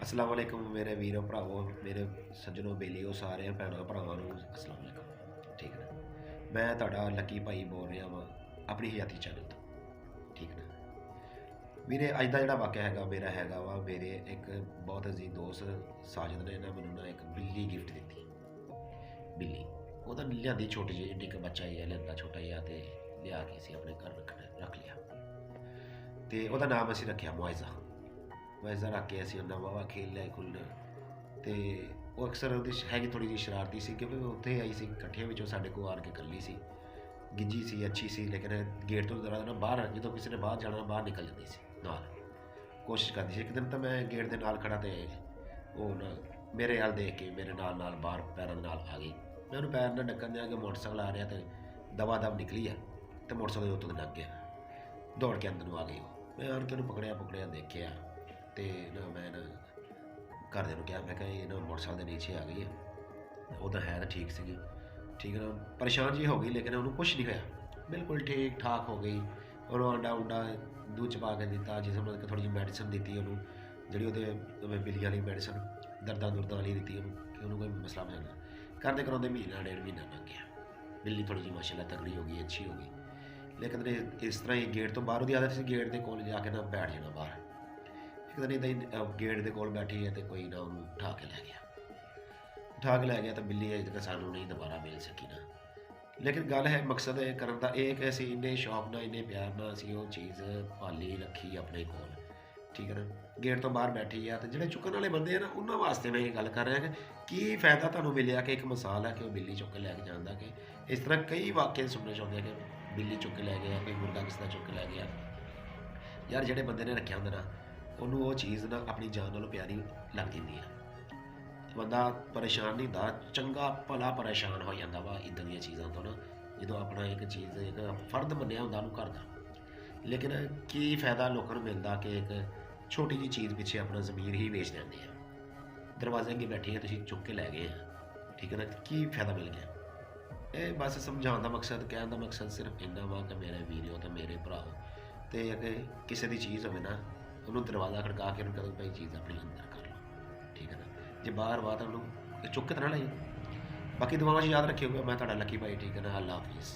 अस्सलाम वालेकुम मेरे वीरों भरावो मेरे सज्जनों बेलियो सारे भैनों भरावां ਨੂੰ अस्सलाम वालेकुम। ठीक है ना। मैं ਤੁਹਾਡਾ ਲੱਕੀ ਭਾਈ ਬੋਲ ਰਿਹਾ ਵਾਂ ਆਪਣੀ ਹਯਾਤੀ ਚੈਨਲ ਤੋਂ। ਠੀਕ ਹੈ ਨਾ ਵੀਰੇ, ਅੱਜ ਦਾ ਜਿਹੜਾ ਵਾਕਿਆ ਹੈਗਾ ਮੇਰਾ ਹੈਗਾ ਵਾ, ਮੇਰੇ ਇੱਕ ਬਹੁਤ ਅਜ਼ੀਜ਼ ਦੋਸਤ ਸਾਜਿਦ ਨੇ ਨਾ ਮੈਨੂੰ ਨਾ ਇੱਕ ਬਿੱਲੀ ਗਿਫਟ ਦਿੱਤੀ। ਬਿੱਲੀ ਉਹ ਤਾਂ ਲਿਆਂਦੀ ਛੋਟੀ ਜਿਹੀ, ਇੰਨੀ ਕੁ ਬੱਚਾ ਹੀ ਹੈ, ਲਿਆਂਦਾ ਛੋਟਾ ਜਿਹਾ ਤੇ ਲਿਆ ਕੇ ਅਸੀਂ ਆਪਣੇ ਘਰ ਰੱਖ ਲਿਆ ਤੇ ਉਹਦਾ ਨਾਮ ਅਸੀਂ ਰੱਖਿਆ ਮੁਆਇਜ਼ਾ। ਮੁਆਇਜ਼ਾ ਰੱਖ ਕੇ ਅਸੀਂ ਉਹਨਾਂ ਵਾਵਾ ਖੇਲ ਲਿਆ ਖੁੱਲ੍ਹ ਤੇ ਉਹ ਅਕਸਰ ਉਹਦੀ ਹੈਗੀ ਥੋੜ੍ਹੀ ਜਿਹੀ ਸ਼ਰਾਰਤੀ ਸੀ, ਕਿਉਂਕਿ ਉਹ ਉੱਥੇ ਆਈ ਸੀ ਇਕੱਠਿਆਂ ਵਿੱਚੋਂ ਸਾਡੇ ਕੋਲ ਆਣ ਕੇ ਇਕੱਲੀ ਸੀ, ਗਿੱਜੀ ਸੀ, ਅੱਛੀ ਸੀ, ਲੇਕਿਨ ਗੇਟ ਤੋਂ ਜ਼ਰਾ ਨਾ ਬਾਹਰ, ਜਦੋਂ ਕਿਸੇ ਨੇ ਬਾਹਰ ਜਾਣਾ ਬਾਹਰ ਨਿਕਲ ਜਾਂਦੀ ਸੀ ਨਾਲ, ਕੋਸ਼ਿਸ਼ ਕਰਦੀ ਸੀ। ਇੱਕ ਦਿਨ ਤਾਂ ਮੈਂ ਗੇਟ ਦੇ ਨਾਲ ਖੜਾ ਤੇ ਉਹ ਨਾ ਮੇਰੇ ਵੱਲ ਦੇਖ ਕੇ ਮੇਰੇ ਨਾਲ ਨਾਲ ਬਾਹਰ ਪੈਰਾਂ ਦੇ ਨਾਲ ਆ ਗਈ। ਮੈਂ ਉਹਨੂੰ ਪੈਰ ਨਾਲ ਡੱਕਣ ਦਿਆਂ ਕਿ ਮੋਟਰਸਾਈਕਲ ਆ ਰਿਹਾ, ਤੇ ਦਵਾ ਦਵ ਨਿਕਲੀ ਆ ਤੇ ਮੋਟਰਸਾਈਕਲ ਦੇ ਉੱਤੋਂ ਦੀ ਲੰਘ ਗਿਆ, ਦੌੜ ਕੇ ਅੰਦਰ ਨੂੰ ਆ ਗਈ। ਮੈਂ ਆਣ ਕੇ ਉਹਨੂੰ ਪਕੜਿਆ ਦੇਖਿਆ ਤੇ ਨਾ ਮੈਂ ਨਾ ਘਰਦਿਆਂ ਨੂੰ ਕਿਹਾ, ਮੈਂ ਕਿਹਾ ਇਹ ਨਾ ਮੋਟਰਸਾਈਕਲ ਦੇ ਨੀਚੇ ਆ ਗਈ ਹੈ। ਉਹਦਾ ਹੈ ਤਾਂ ਠੀਕ ਸੀਗੀ, ਠੀਕ ਨਾ, ਪਰੇਸ਼ਾਨ ਜੀ ਹੋ ਗਈ, ਲੇਕਿਨ ਉਹਨੂੰ ਕੁਛ ਨਹੀਂ ਹੋਇਆ, ਬਿਲਕੁਲ ਠੀਕ ਠਾਕ ਹੋ ਗਈ। ਉਹਨੂੰ ਆਂਡਾ ਉਂਡਾ ਦੁੱਧ 'ਚ ਪਾ ਕੇ ਦਿੱਤਾ, ਜਿਸ ਮਤਲਬ ਕਿ ਥੋੜ੍ਹੀ ਜਿਹੀ ਮੈਡੀਸਨ ਦਿੱਤੀ ਉਹਨੂੰ, ਜਿਹੜੀ ਉਹਦੇ ਬਿੱਲੀ ਵਾਲੀ ਮੈਡੀਸਨ ਦਰਦਾਂ ਦੁਰਦਾਂ ਵਾਲੀ ਦਿੱਤੀ ਉਹਨੂੰ, ਕਿ ਉਹਨੂੰ ਕੋਈ ਮਸਲਾ ਨਹੀਂ ਆਉਂਦਾ। ਕਰਦੇ ਕਰਾਉਂਦੇ ਮਹੀਨਾ ਡੇਢ ਮਹੀਨਾ ਲੰਘ ਗਿਆ। ਬਿੱਲੀ ਥੋੜ੍ਹੀ ਜਿਹੀ ਮਾਸ਼ਾਅੱਲਾ ਤਗੜੀ ਹੋ ਗਈ, ਅੱਛੀ ਹੋ ਗਈ, ਲੇਕਿਨ ਇਸ ਤਰ੍ਹਾਂ ਹੀ ਗੇਟ ਤੋਂ ਬਾਹਰ ਉਹਦੀ ਆਦਤ ਸੀ ਗੇਟ ਦੇ ਕੋਲ ਜਾ ਕੇ ਨਾ ਬੈਠ ਜਾਣਾ ਬਾਹਰ। ਇੱਕ ਦਿਨ ਇੱਦਾਂ ਹੀ ਗੇਟ ਦੇ ਕੋਲ ਬੈਠੀ ਹੈ ਤੇ ਕੋਈ ਨਾ ਉਹਨੂੰ ਉਠਾ ਕੇ ਲੈ ਗਿਆ ਤਾਂ ਬਿੱਲੀ ਅਜੇ ਤੱਕ ਸਾਨੂੰ ਨਹੀਂ ਦੁਬਾਰਾ ਮਿਲ ਸਕੀ ਨਾ। ਲੇਕਿਨ ਗੱਲ ਹੈ, ਮਕਸਦ ਕਰਨ ਦਾ ਇਹ ਕਿ ਅਸੀਂ ਇੰਨੇ ਸ਼ੌਕ ਨਾਲ ਇੰਨੇ ਪਿਆਰ ਨਾਲ ਅਸੀਂ ਉਹ ਚੀਜ਼ ਪਾਲੀ ਰੱਖੀ ਆਪਣੇ ਕੋਲ। ਠੀਕ ਹੈ ਨਾ। ਗੇਟ ਤੋਂ ਬਾਹਰ ਬੈਠੀ ਆ, ਤੇ ਜਿਹੜੇ ਚੁੱਕਣ ਵਾਲੇ ਬੰਦੇ ਆ ਨਾ, ਉਹਨਾਂ ਵਾਸਤੇ ਮੈਂ ਇਹ ਗੱਲ ਕਰ ਰਿਹਾ ਕਿ ਕੀ ਫਾਇਦਾ ਤੁਹਾਨੂੰ ਮਿਲਿਆ ਕਿ ਇੱਕ ਮਿਸਾਲ ਹੈ ਕਿ ਉਹ ਬਿੱਲੀ ਚੁੱਕ ਕੇ ਲੈ ਕੇ ਜਾਂਦਾ, ਕਿ ਇਸ ਤਰ੍ਹਾਂ ਕਈ ਵਾਕਿਆ ਸੁਣਨੇ ਚਾਹੁੰਦੇ ਆ ਕਿ ਬਿੱਲੀ ਚੁੱਕ ਕੇ ਲੈ ਗਿਆ, ਕੋਈ ਮੁਰਗਾ ਕਿਸ ਤਰ੍ਹਾਂ ਚੁੱਕ ਕੇ ਲੈ ਗਿਆ। ਯਾਰ ਜਿਹੜੇ ਬੰਦੇ ਨੇ ਰੱਖਿਆ ਹੁੰਦਾ ਨਾ, ਉਹਨੂੰ ਉਹ ਚੀਜ਼ ਨਾ ਆਪਣੀ ਜਾਨ ਨਾਲੋਂ ਪਿਆਰੀ ਲੱਗ ਜਾਂਦੀ ਆ। ਬੰਦਾ ਪਰੇਸ਼ਾਨ ਨਹੀਂ ਹੁੰਦਾ, ਚੰਗਾ ਭਲਾ ਪਰੇਸ਼ਾਨ ਹੋ ਜਾਂਦਾ ਵਾ ਇੱਦਾਂ ਦੀਆਂ ਚੀਜ਼ਾਂ ਤੋਂ ਨਾ, ਜਦੋਂ ਆਪਣਾ ਇੱਕ ਚੀਜ਼ ਇੱਕ ਫਰਦ ਮੰਨਿਆ ਹੁੰਦਾ ਉਹਨੂੰ ਘਰ ਦਾ। ਲੇਕਿਨ ਕੀ ਫਾਇਦਾ ਲੋਕਾਂ ਨੂੰ ਮਿਲਦਾ ਕਿ ਇੱਕ ਛੋਟੀ ਜਿਹੀ ਚੀਜ਼ ਪਿੱਛੇ ਆਪਣਾ ਜ਼ਮੀਰ ਹੀ ਵੇਚ ਦਿੰਦੇ ਆ। ਦਰਵਾਜ਼ੇ ਅੱਗੇ ਬੈਠੇ ਆ, ਤੁਸੀਂ ਚੁੱਕ ਕੇ ਲੈ ਗਏ ਆ, ਠੀਕ ਹੈ ਨਾ, ਕੀ ਫਾਇਦਾ ਮਿਲ ਗਿਆ। ਇਹ ਬਸ ਸਮਝਾਉਣ ਦਾ ਮਕਸਦ, ਕਹਿਣ ਦਾ ਮਕਸਦ ਸਿਰਫ ਇੰਨਾ ਵਾ ਕਿ ਮੇਰੇ ਵੀਰੋ ਅਤੇ ਮੇਰੇ ਭਰਾਓ, ਅਤੇ ਅਗਰ ਕਿਸੇ ਦੀ ਚੀਜ਼ ਹੋਵੇ ਨਾ, ਉਹਨੂੰ ਦਰਵਾਜ਼ਾ ਖੜਕਾ ਕੇ ਉਹਨੂੰ ਕਹੋ ਭਾਈ ਚੀਜ਼ ਆਪਣੀ ਅੰਦਰ ਕਰ ਲਓ, ਠੀਕ ਹੈ ਨਾ। ਜੇ ਬਾਹਰ ਬਾਤ ਉਹਨੂੰ ਚੁੱਕ ਕੇ ਤਾਂ ਨਾ ਲਈ। ਬਾਕੀ ਦੁਆਵਾਂ 'ਚ ਯਾਦ ਰੱਖਿਓ, ਮੈਂ ਤੁਹਾਡਾ ਲੱਕੀ ਭਾਈ, ਠੀਕ ਹੈ ਨਾ। ਅੱਲਾ ਹਾਫਿਜ਼।